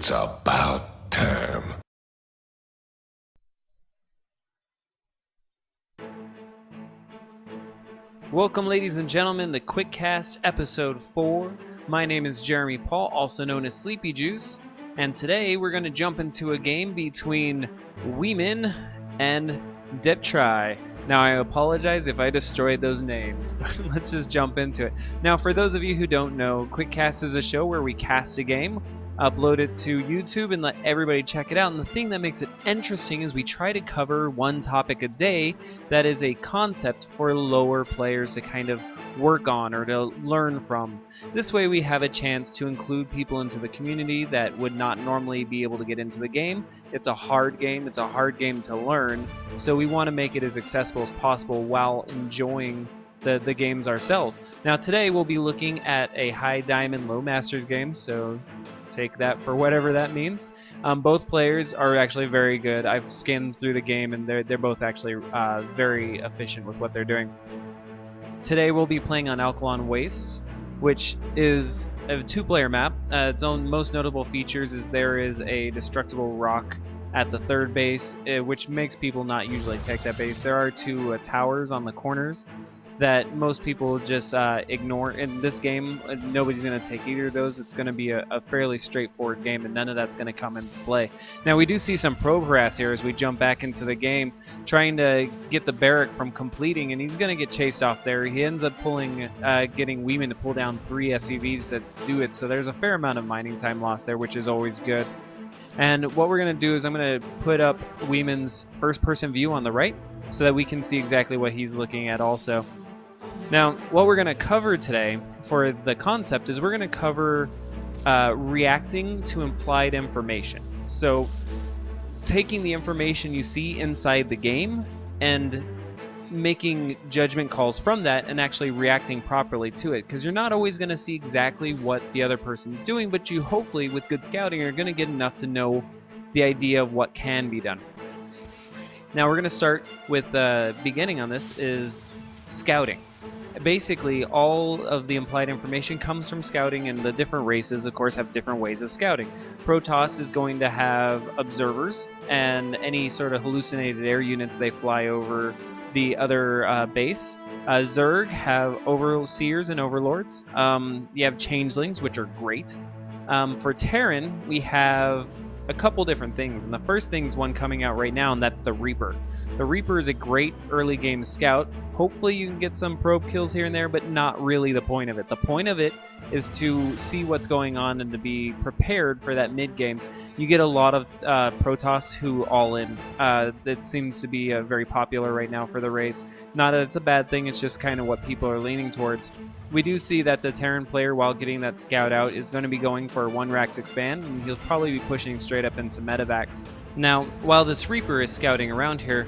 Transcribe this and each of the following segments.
It's about time. Welcome, ladies and gentlemen, to Quick Cast Episode 4. My name is Jeremy Paul, also known as Sleepy Juice, and today we're going to jump into a game between Weeman and Deptry. Now, I apologize if I destroyed those names, but let's just jump into it. Now, for those of you who don't know, Quick Cast is a show where we cast a game, upload it to YouTube, and let everybody check it out. And the thing that makes it interesting is we try to cover one topic a day that is a concept for lower players to kind of work on or to learn from. This way we have a chance to include people into the community that would not normally be able to get into the game. It's a hard game. It's a hard game to learn. So we want to make it as accessible as possible while enjoying the games ourselves. Now today we'll be looking at a high diamond low masters game, so take that for whatever that means. Both players are actually very good. I've skimmed through the game and they're both actually very efficient with what they're doing. Today we'll be playing on Alkaline Wastes, which is a two-player map. Its own most notable features is there is a destructible rock at the third base, which makes people not usually take that base. There are two towers on the corners that most people just ignore. In this game, nobody's going to take either of those. It's going to be a fairly straightforward game, and none of that's going to come into play. Now, we do see some probe harass here as we jump back into the game, trying to get the barrack from completing, and he's going to get chased off there. He ends up getting Weeman to pull down 3 SCVs to do it, so there's a fair amount of mining time lost there, which is always good. And what we're going to do is I'm going to put up Weeman's first-person view on the right so that we can see exactly what he's looking at also. Now, what we're going to cover today for the concept is we're going to cover reacting to implied information. So, taking the information you see inside the game and making judgment calls from that and actually reacting properly to it. Because you're not always going to see exactly what the other person's doing, but you hopefully, with good scouting, are going to get enough to know the idea of what can be done. Now, we're going to start with the beginning on this is scouting. Basically, all of the implied information comes from scouting, and the different races, of course, have different ways of scouting. Protoss is going to have observers, and any sort of hallucinated air units they fly over the other base. Zerg have overseers and overlords. You have changelings, which are great. For Terran, we have a couple different things, and the first thing is one coming out right now, and that's the Reaper. The Reaper is a great early game scout. Hopefully you can get some probe kills here and there, but not really the point of it. The point of it is to see what's going on and to be prepared for that mid game. You get a lot of Protoss who all-in. It seems to be very popular right now for the race. Not that it's a bad thing, it's just kind of what people are leaning towards. We do see that the Terran player, while getting that scout out, is going to be going for 1 Rax expand, and he'll probably be pushing straight up into medevacs. Now, while this Reaper is scouting around here,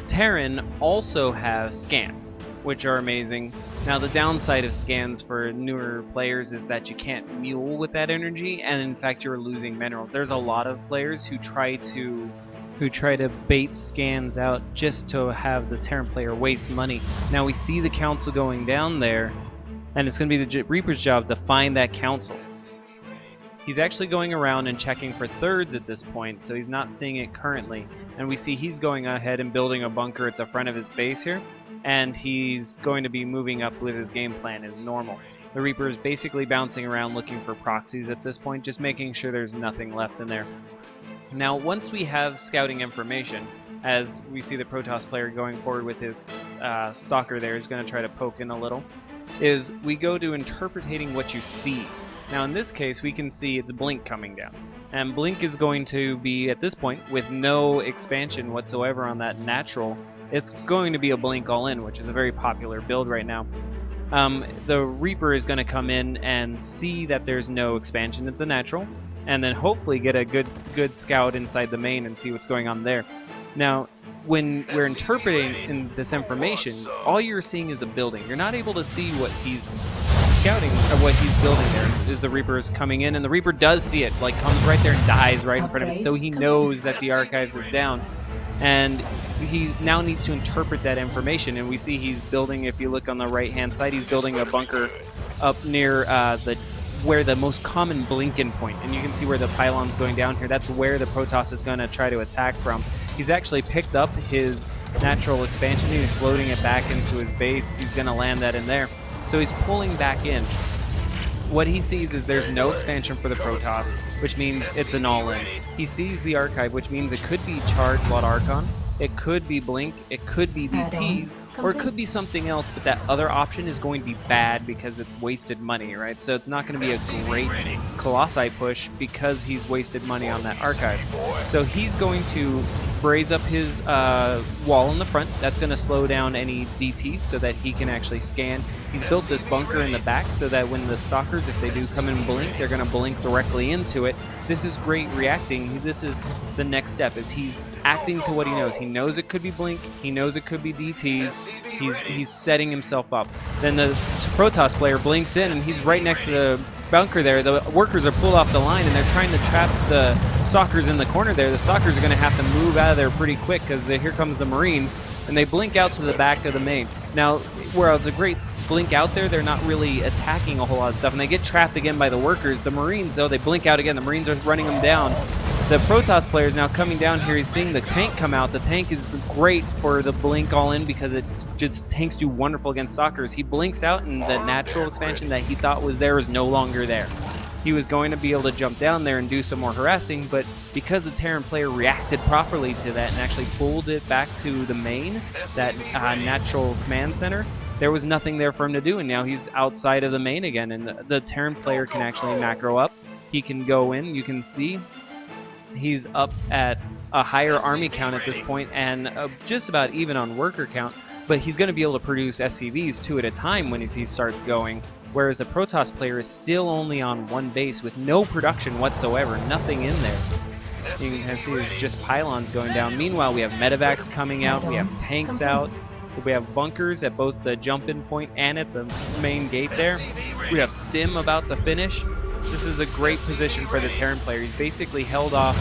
Terran also have scans, which are amazing. Now, the downside of scans for newer players is that you can't mule with that energy, and in fact you're losing minerals. There's a lot of players who try to bait scans out just to have the Terran player waste money. Now we see the council going down there, and it's going to be the Reaper's job to find that council. He's actually going around and checking for thirds at this point, so he's not seeing it currently. And we see he's going ahead and building a bunker at the front of his base here, and he's going to be moving up with his game plan as normal. The Reaper is basically bouncing around looking for proxies at this point, just making sure there's nothing left in there. Now, once we have scouting information, as we see the Protoss player going forward with his stalker there, he's going to try to poke in a little, is we go to interpreting what you see. Now in this case we can see it's Blink coming down, and Blink is going to be, at this point, with no expansion whatsoever on that natural, it's going to be a Blink All-in, which is a very popular build right now. The Reaper is going to come in and see that there's no expansion at the natural, and then hopefully get a good scout inside the main and see what's going on there. Now, when we're interpreting this information, all you're seeing is a building. You're not able to see what he's scouting or what he's building there. As the Reaper is coming in, and the Reaper does see it, like comes right there and dies right in front of it, so he knows that the archives is down, and he now needs to interpret that information. And we see he's building, if you look on the right hand side, he's building a bunker up near the where the most common blink-in point, and you can see where the pylon's going down here. That's where the Protoss is going to try to attack from. He's actually picked up his natural expansion. He's floating it back into his base. He's going to land that in there. So he's pulling back in. What he sees is there's no expansion for the Protoss, which means it's an all-in. He sees the archive, which means it could be Charge Blood Archon, it could be Blink, it could be DTs, or it could be something else, but that other option is going to be bad because it's wasted money, right? So it's not going to be a great Colossi push because he's wasted money on that archive. So he's going to braze up his wall in the front. That's going to slow down any DTs so that he can actually scan. He's built this bunker in the back so that when the Stalkers, if they do come and blink, they're going to blink directly into it. This is great reacting. This is the next step, is he's acting to what he knows. He knows it could be Blink, he knows it could be DTs, he's setting himself up. Then the Protoss player blinks in and he's right next to the bunker there. The workers are pulled off the line and they're trying to trap the Stalkers in the corner there. The Stalkers are going to have to move out of there pretty quick because here comes the Marines, and they blink out to the back of the main. Now, where it's a great blink out there, they're not really attacking a whole lot of stuff, and they get trapped again by the workers. The Marines, though, they blink out again. The Marines are running them down. The Protoss player is now coming down here. He's seeing the tank come out. The tank is great for the Blink All-in because tanks do wonderful against Stalkers. He blinks out, and the natural expansion that he thought was there is no longer there. He was going to be able to jump down there and do some more harassing, but because the Terran player reacted properly to that and actually pulled it back to the main, that natural command center, there was nothing there for him to do, and now he's outside of the main again, and the Terran player can actually macro up. He can go in. You can see he's up at a higher army count at this point, and just about even on worker count, but he's going to be able to produce SCVs 2 at a time when he starts going, whereas the Protoss player is still only on one base with no production whatsoever, nothing in there. You can see it's just pylons going down. Meanwhile, we have medevacs coming out, we have tanks out, we have bunkers at both the jump-in point and at the main gate there. We have Stim about to finish. This is a great position for the Terran player. He's basically held off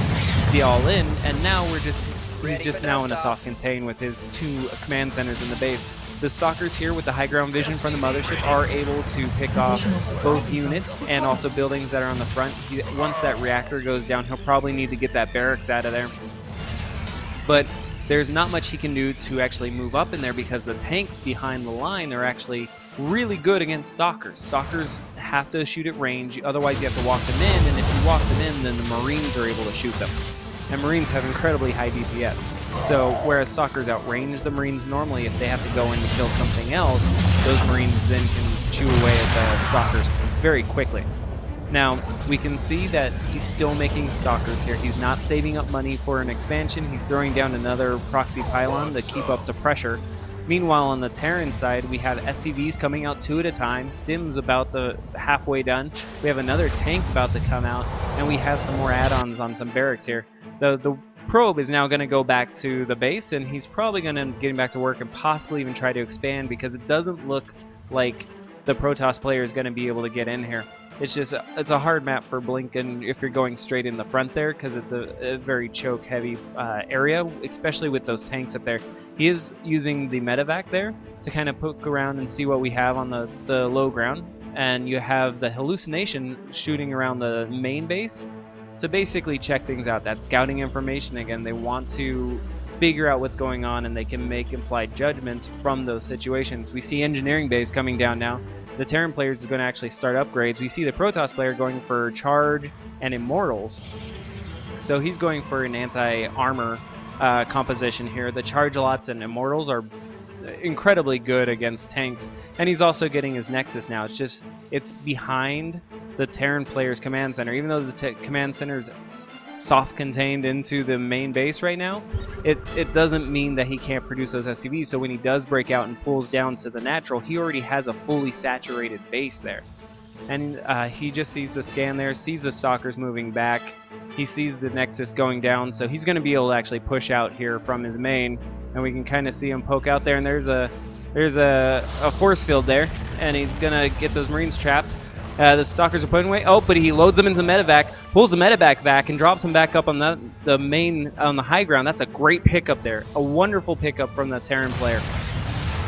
the all-in, and now he's just now in a soft contain with his 2 command centers in the base. The Stalkers here with the high ground vision from the mothership are able to pick off both units and also buildings that are on the front. Once that reactor goes down, he'll probably need to get that barracks out of there. But there's not much he can do to actually move up in there because the tanks behind the line are actually really good against Stalkers. Stalkers have to shoot at range, otherwise you have to walk them in, and if you walk them in, then the Marines are able to shoot them. And Marines have incredibly high DPS. So whereas Stalkers outrange the Marines normally, if they have to go in to kill something else, those Marines then can chew away at the Stalkers very quickly. Now, we can see that he's still making Stalkers here. He's not saving up money for an expansion. He's throwing down another proxy pylon to keep up the pressure. Meanwhile, on the Terran side, we have SCVs coming out 2 at a time. Stim's about halfway done. We have another tank about to come out, and we have some more add-ons on some barracks here. The probe is now going to go back to the base, and he's probably going to get back to work and possibly even try to expand because it doesn't look like the Protoss player is going to be able to get in here. It's a hard map for Blink, and if you're going straight in the front there, because it's a very choke heavy area, especially with those tanks up there. He is using the medevac there to kind of poke around and see what we have on the low ground, and you have the hallucination shooting around the main base to basically check things out. That scouting information again, they want to figure out what's going on, and they can make implied judgments from those situations. We see engineering base coming down now. The Terran players is going to actually start upgrades. We see the Protoss player going for Charge and Immortals. So he's going for an anti-armor composition here. The Charge lots and Immortals are incredibly good against tanks. And he's also getting his Nexus now. It's behind the Terran player's command center. Even though the command center is soft contained into the main base right now, it doesn't mean that he can't produce those SCVs. So when he does break out and pulls down to the natural, he already has a fully saturated base there. And he just sees the scan there, sees the Stalkers moving back, he sees the Nexus going down, so he's going to be able to actually push out here from his main, and we can kind of see him poke out there, and there's a force field there, and he's going to get those Marines trapped. The Stalkers are putting away. Oh, but he loads them into the medevac, pulls the medevac back, and drops them back up on the main, on the high ground. That's a great pickup there. A wonderful pickup from the Terran player.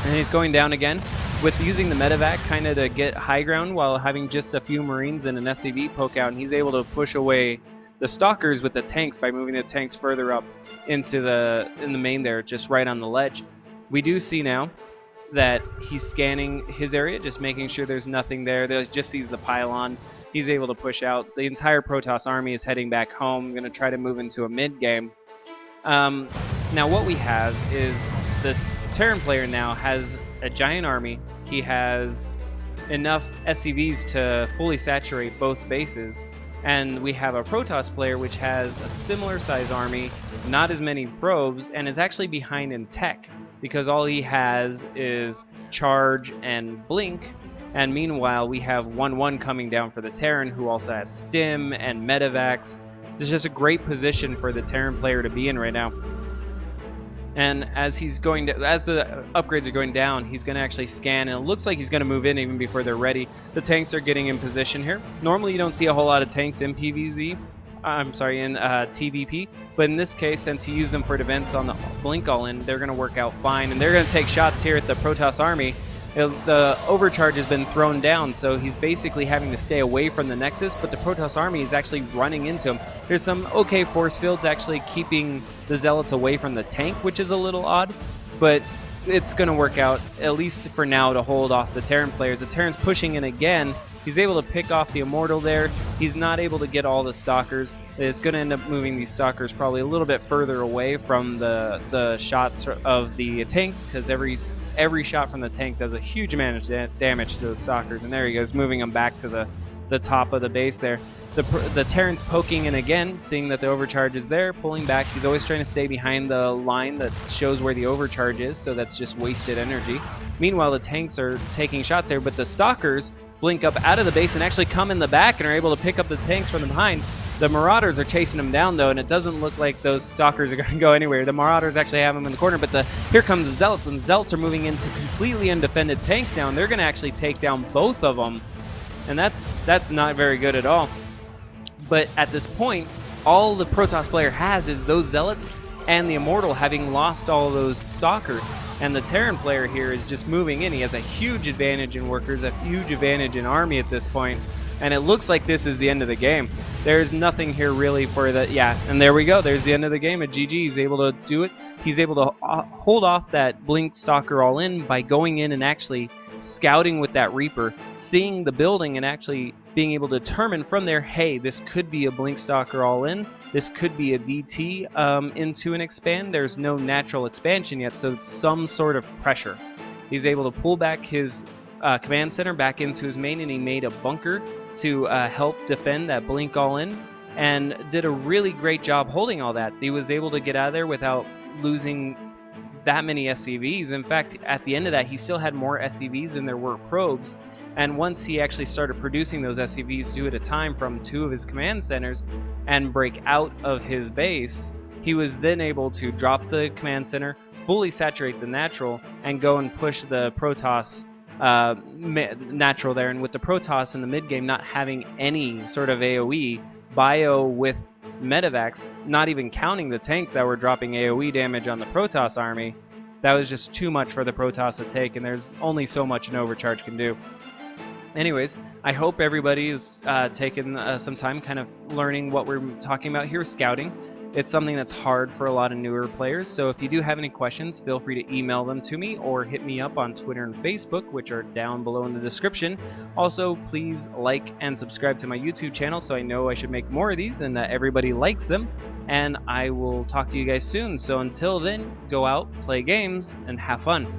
And he's going down again. with using the medevac kind of to get high ground while having just a few Marines and an SCV poke out, and he's able to push away the stalkers with the tanks by moving the tanks further up into the main there, just right on the ledge. We do see now that he's scanning his area, just making sure there's nothing there. He just sees the pylon. He's able to push out. The entire Protoss army is heading back home. Going to try to move into a mid game. Now what we have is the Terran player now has a giant army. He has enough SCVs to fully saturate both bases. And we have a Protoss player which has a similar size army, not as many probes, and is actually behind in tech because all he has is charge and blink. And meanwhile, we have 1-1 coming down for the Terran, who also has stim and medevacs. This is just a great position for the Terran player to be in right now. And as the upgrades are going down, he's going to actually scan, and it looks like he's going to move in even before they're ready. The tanks are getting in position here. Normally, you don't see a whole lot of tanks in PvZ. In TVP, but in this case, since he used them for defense on the Blink All-in, they're going to work out fine, and they're going to take shots here at the Protoss army. The overcharge has been thrown down, so he's basically having to stay away from the Nexus, but the Protoss army is actually running into him. There's some okay force fields actually keeping the Zealots away from the tank, which is a little odd, but it's going to work out, at least for now, to hold off the Terran players. The Terran's pushing in again. He's able to pick off the Immortal there. He's not able to get all the Stalkers. It's going to end up moving these Stalkers probably a little bit further away from the shots of the tanks, because every shot from the tank does a huge amount of damage to those Stalkers. And there he goes, moving them back to the top of the base there. The Terran's poking in again, seeing that the overcharge is there, pulling back. He's always trying to stay behind the line that shows where the overcharge is, so that's just wasted energy. Meanwhile, the tanks are taking shots there, but the Stalkers blink up out of the base and actually come in the back and are able to pick up the tanks from behind. The Marauders are chasing them down, though, and it doesn't look like those Stalkers are going to go anywhere. The Marauders actually have them in the corner, but here comes the Zealots, and the Zealots are moving into completely undefended tanks now, and they're going to actually take down both of them. And that's not very good at all. But at this point, all the Protoss player has is those Zealots and the Immortal, having lost all those Stalkers. And the Terran player here is just moving in. He has a huge advantage in workers, a huge advantage in army at this point. And it looks like this is the end of the game. There's nothing here really for the... Yeah, and there we go. There's the end of the game at GG. He's able to do it. He's able to hold off that Blink Stalker All-in by going in and actually scouting with that Reaper, seeing the building and actually being able to determine from there, hey, this could be a Blink Stalker All-in. This could be a DT into an expand. There's no natural expansion yet, so it's some sort of pressure. He's able to pull back his command center back into his main, and he made a bunker to help defend that Blink All-in, and did a really great job holding all that. He was able to get out of there without losing that many SCVs. In fact, at the end of that, he still had more SCVs than there were probes. And once he actually started producing those SCVs 2 at a time from 2 of his command centers and break out of his base, he was then able to drop the command center, fully saturate the natural, and go and push the Protoss natural there. And with the Protoss in the mid game not having any sort of AoE, bio with medevacs, not even counting the tanks that were dropping AoE damage on the Protoss army, that was just too much for the Protoss to take, and there's only so much an overcharge can do. Anyways, I hope everybody is taking some time kind of learning what we're talking about here, scouting. It's something that's hard for a lot of newer players, so if you do have any questions, feel free to email them to me or hit me up on Twitter and Facebook, which are down below in the description. Also, please like and subscribe to my YouTube channel so I know I should make more of these and that everybody likes them. And I will talk to you guys soon. So until then, go out, play games, and have fun.